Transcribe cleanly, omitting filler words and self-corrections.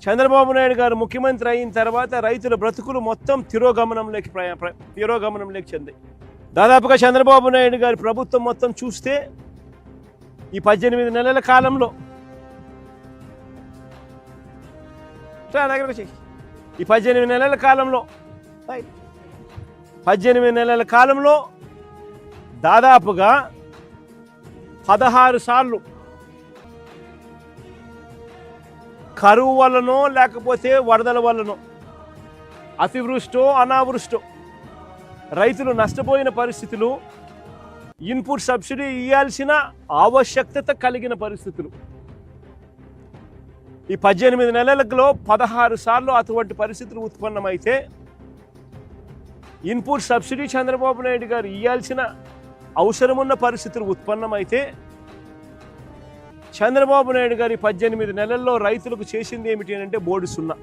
చంద్రబాబు నాయుడు గారు ముఖ్యమంత్రి అయిన తర్వాత రైతుల బ్రతుకులు మొత్తం తిరోగమనంలోకి చెందాయి. దాదాపుగా చంద్రబాబు నాయుడు గారి ప్రభుత్వం మొత్తం చూస్తే ఈ 18 నెలల కాలంలో ఈ 18 నెలల కాలంలో దాదాపుగా 16 సార్లు కరువు వల్లనో లేకపోతే వరదల వల్లనో అతివృష్టో అనావృష్టో రైతులు నష్టపోయిన పరిస్థితులు, ఇన్పుట్ సబ్సిడీ ఇవ్వాల్సిన ఆవశ్యకత కలిగిన పరిస్థితులు. ఈ 18 నెలలలో 16 సార్లు అటువంటి పరిస్థితులు ఉత్పన్నమైతే ఇన్పుట్ సబ్సిడీ చంద్రబాబు నాయుడు గారు ఇవ్వాల్సిన అవసరమున్న పరిస్థితులు ఉత్పన్నమైతే చంద్రబాబు నాయుడు గారి 18 నెలల్లో రైతులకు చేసింది ఏమిటి అంటే బోర్డు 0.